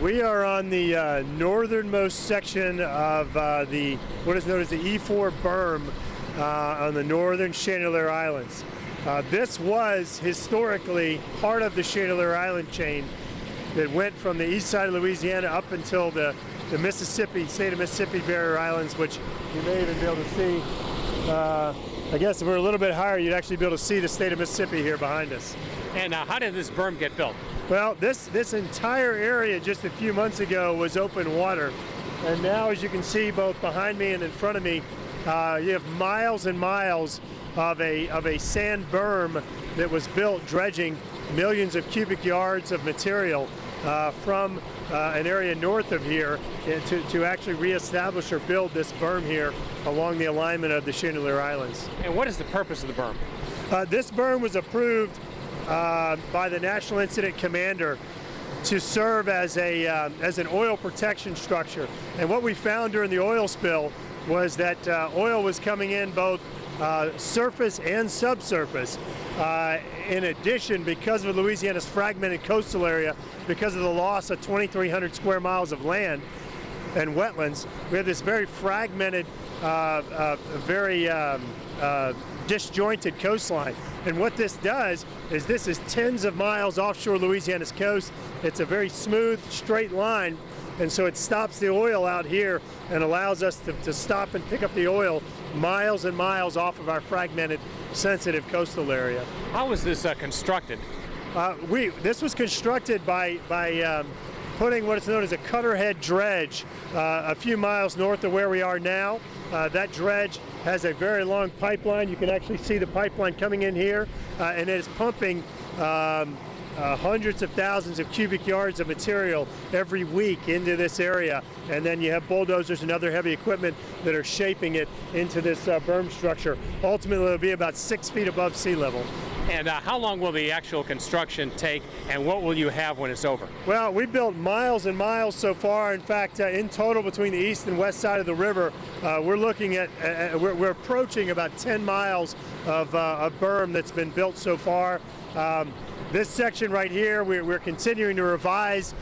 We are on the northernmost section of what is known as the E4 berm on the northern Chandelier Islands. This was historically part of the Chandelier Island chain that went from the east side of Louisiana up until the Mississippi, state of Mississippi barrier islands, which you may even be able to see. I guess if we're a little bit higher, you'd actually be able to see the state of Mississippi here behind us. And how did this berm get built? Well, this entire area just a few months ago was open water, and now, as you can see both behind me and in front of me, you have miles and miles of a sand berm that was built, dredging millions of cubic yards of material from an area north of here to actually reestablish or build this berm here along the alignment of the Chandelier Islands. And what is the purpose of the berm? This berm was approved by the National Incident Commander to serve as an oil protection structure. And what we found during the oil spill was that oil was coming in both surface and subsurface. In addition, because of Louisiana's fragmented coastal area, because of the loss of 2,300 square miles of land and wetlands, we have this very fragmented, very disjointed coastline. And what this does is this is tens of miles offshore Louisiana's coast. It's a very smooth, straight line, and so it stops the oil out here and allows us to stop and pick up the oil miles and miles off of our fragmented, sensitive coastal area. How was this constructed? This was constructed by putting what is known as a cutter head dredge a few miles north of where we are now. That dredge has a very long pipeline. You can actually see the pipeline coming in here, and it is pumping hundreds of thousands of cubic yards of material every week into this area. And then you have bulldozers and other heavy equipment that are shaping it into this berm structure. Ultimately, it'll be about 6 feet above sea level. And how long will the actual construction take, and what will you have when it's over? Well, we built miles and miles so far. In fact, in total between the east and west side of the river, we're looking at, we're approaching about 10 miles of berm that's been built so far. This section right here, we're continuing to revise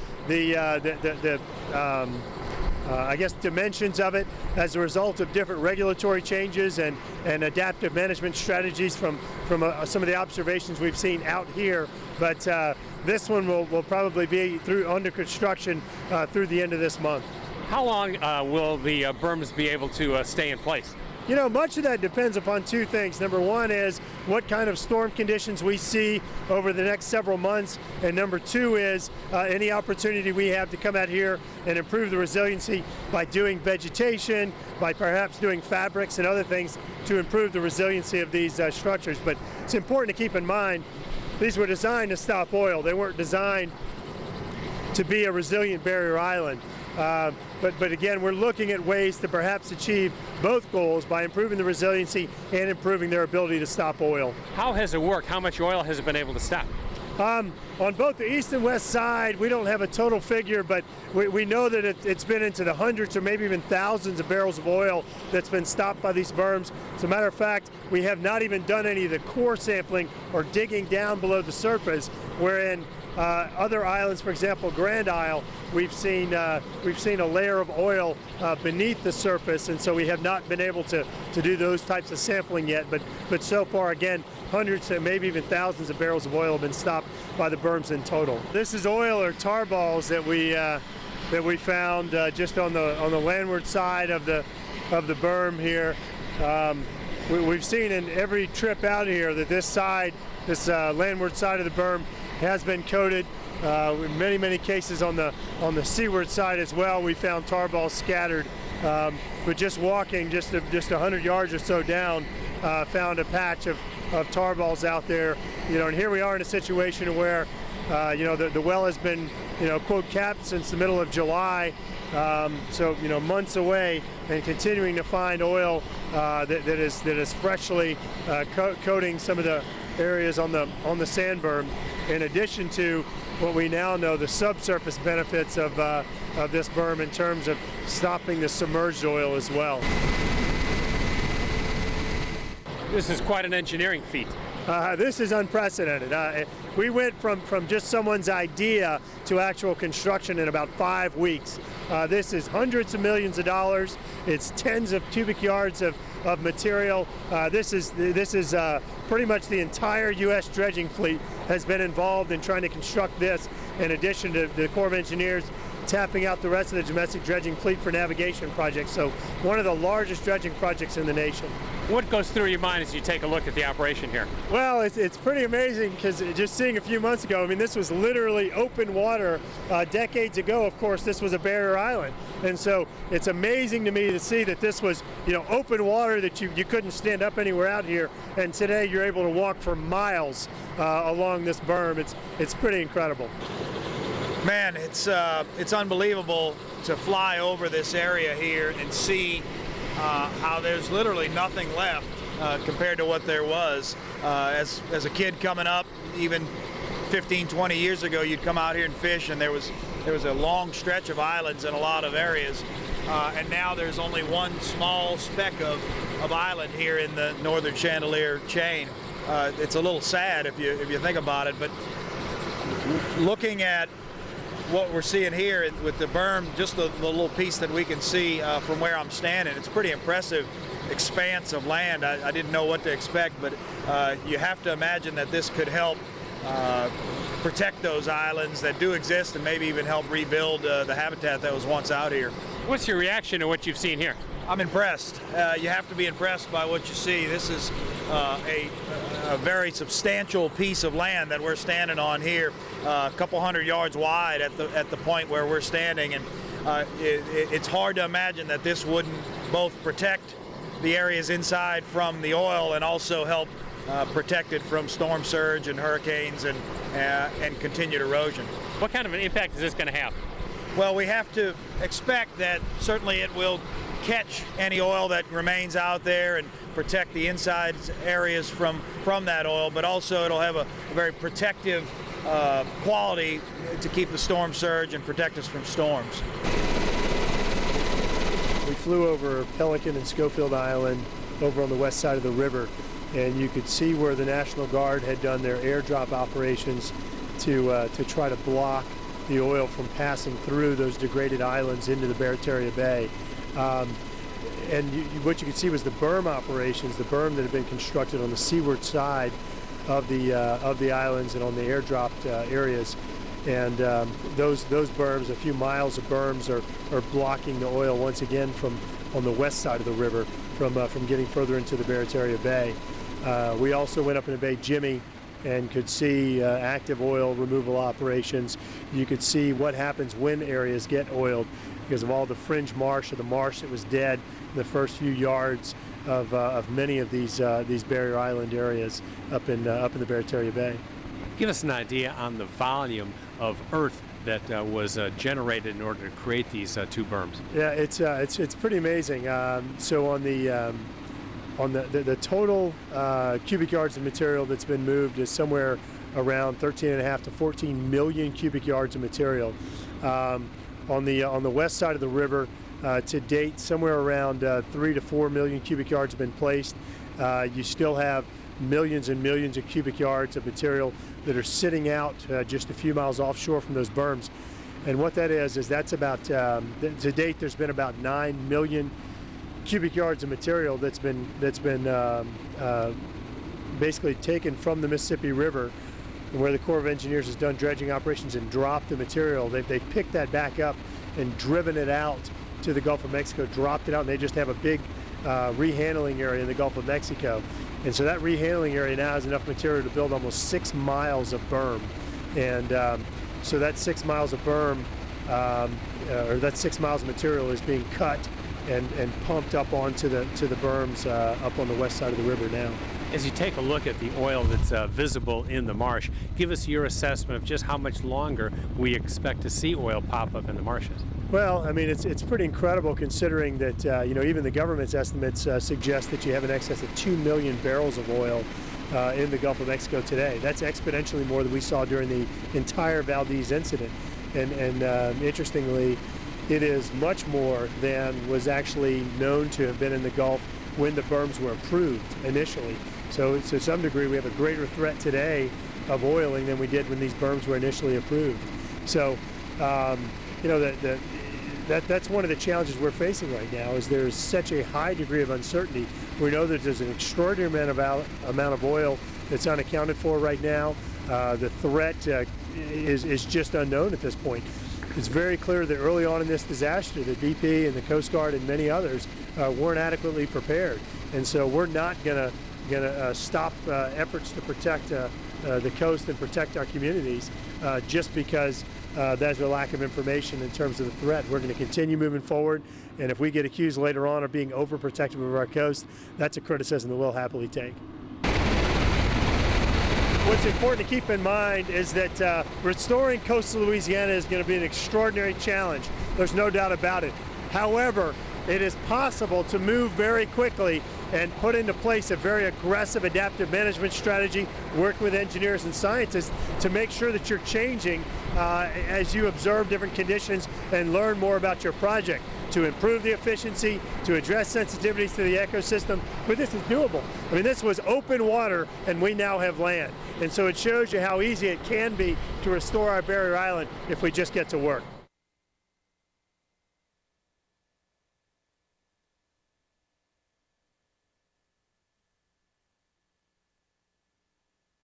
I guess dimensions of it as a result of different regulatory changes and adaptive management strategies from some of the observations we've seen out here. But this one will probably be under construction through the end of this month. How long will the berms be able to stay in place? You know, much of that depends upon two things. Number one is what kind of storm conditions we see over the next several months. And number two is any opportunity we have to come out here and improve the resiliency by doing vegetation, by perhaps doing fabrics and other things to improve the resiliency of these structures. But it's important to keep in mind, these were designed to stop oil. They weren't designed to be a resilient barrier island. But again, we're looking at ways to perhaps achieve both goals by improving the resiliency and improving their ability to stop oil. How has it worked? How much oil has it been able to stop? On both the east and west side, we don't have a total figure, but we know that it's been into the hundreds or maybe even thousands of barrels of oil that's been stopped by these berms. As a matter of fact, we have not even done any of the core sampling or digging down below the surface, wherein other islands, for example, Grand Isle, we've seen a layer of oil beneath the surface, and so we have not been able to do those types of sampling yet. But so far, again, hundreds and maybe even thousands of barrels of oil have been stopped by the berms in total. This is oil or tar balls that we found just on the landward side of the berm here. We've seen in every trip out here that this landward side of the berm has been coated. In many cases on the seaward side as well, we found tar balls scattered. But just walking just 100 yards or so down, found a patch of tar balls out there. You know, and here we are in a situation where you know, the well has been, you know, quote, capped since the middle of July. So, you know, months away, and continuing to find oil that is freshly coating some of the areas on the sand berm, in addition to what we now know the subsurface benefits of this berm in terms of stopping the submerged oil as well. This is quite an engineering feat. This is unprecedented. we went from just someone's idea to actual construction in about 5 weeks. This is hundreds of millions of dollars. It's tens of cubic yards of material. This is pretty much the entire U.S. dredging fleet has been involved in trying to construct this, in addition to the Corps of Engineers tapping out the rest of the domestic dredging fleet for navigation projects. So one of the largest dredging projects in the nation. What goes through your mind as you take a look at the operation here? Well, it's pretty amazing, because just seeing a few months ago, I mean, this was literally open water. Decades ago, of course, this was a barrier island. And so it's amazing to me to see that this was, open water that you couldn't stand up anywhere out here. And today you're able to walk for miles along this berm. It's pretty incredible. Man, it's unbelievable to fly over this area here and see how there's literally nothing left compared to what there was. As a kid coming up, even 15, 20 years ago, you'd come out here and fish, and there was a long stretch of islands in a lot of areas. And now there's only one small speck of island here in the northern Chandelier chain. It's a little sad if you think about it, but looking at what we're seeing here with the berm, just the little piece that we can see from where I'm standing, it's a pretty impressive expanse of land. I didn't know what to expect, but you have to imagine that this could help protect those islands that do exist, and maybe even help rebuild the habitat that was once out here. What's your reaction to what you've seen here? I'm impressed. You have to be impressed by what you see. This is a very substantial piece of land that we're standing on here, a couple hundred yards wide at the point where we're standing, and it's hard to imagine that this wouldn't both protect the areas inside from the oil and also help protect it from storm surge and hurricanes and continued erosion. What kind of an impact is this going to have? Well, we have to expect that certainly it will catch any oil that remains out there and protect the inside areas from that oil, but also it'll have a very protective quality to keep the storm surge and protect us from storms. We flew over Pelican and Schofield Island over on the west side of the river, and you could see where the National Guard had done their airdrop operations to try to block the oil from passing through those degraded islands into the Barataria Bay. And what you could see was the berm operations, the berm that had been constructed on the seaward side of the islands and on the airdropped areas. And those berms, a few miles of berms, are blocking the oil once again from on the west side of the river from getting further into the Barataria Bay. We also went up into Bay Jimmy and could see active oil removal operations. You could see what happens when areas get oiled because of all the fringe marsh or the marsh that was dead in the first few yards of many of these barrier island areas up in the Barataria Bay. Give us an idea on the volume of earth that was generated in order to create these two berms. Yeah, it's pretty amazing. So on the total cubic yards of material that's been moved is somewhere around 13.5 to 14 million cubic yards of material. On the west side of the river, to date, somewhere around 3 to 4 million cubic yards have been placed. You still have millions and millions of cubic yards of material that are sitting out just a few miles offshore from those berms. And what that is that's about, to date, there's been about 9 million cubic yards of material that's been basically taken from the Mississippi River, where the Corps of Engineers has done dredging operations and dropped the material. They picked that back up and driven it out to the Gulf of Mexico, dropped it out, and they just have a big rehandling area in the Gulf of Mexico. And so that rehandling area now has enough material to build almost 6 miles of berm. And so that 6 miles of berm, or that 6 miles of material is being cut and pumped up onto the berms up on the west side of the river now. As you take a look at the oil that's visible in the marsh, give us your assessment of just how much longer we expect to see oil pop up in the marshes. Well, I mean, it's pretty incredible considering that, even the government's estimates suggest that you have in excess of 2 million barrels of oil in the Gulf of Mexico today. That's exponentially more than we saw during the entire Valdez incident. And interestingly, it is much more than was actually known to have been in the Gulf when the berms were approved initially. So to some degree, we have a greater threat today of oiling than we did when these berms were initially approved. So, you know, that's one of the challenges we're facing right now, is there's such a high degree of uncertainty. We know that there's an extraordinary amount of oil that's unaccounted for right now. The threat is just unknown at this point. It's very clear that early on in this disaster, the BP and the Coast Guard and many others weren't adequately prepared, and so we're not going to stop efforts to protect the coast and protect our communities just because there's a lack of information in terms of the threat. We're going to continue moving forward, and if we get accused later on of being overprotective of our coast, that's a criticism that we'll happily take. What's important to keep in mind is that restoring coastal Louisiana is going to be an extraordinary challenge. There's no doubt about it. However, it is possible to move very quickly and put into place a very aggressive adaptive management strategy, work with engineers and scientists to make sure that you're changing as you observe different conditions and learn more about your project, to improve the efficiency, to address sensitivities to the ecosystem. But this is doable. I mean, this was open water and we now have land. And so it shows you how easy it can be to restore our barrier island if we just get to work.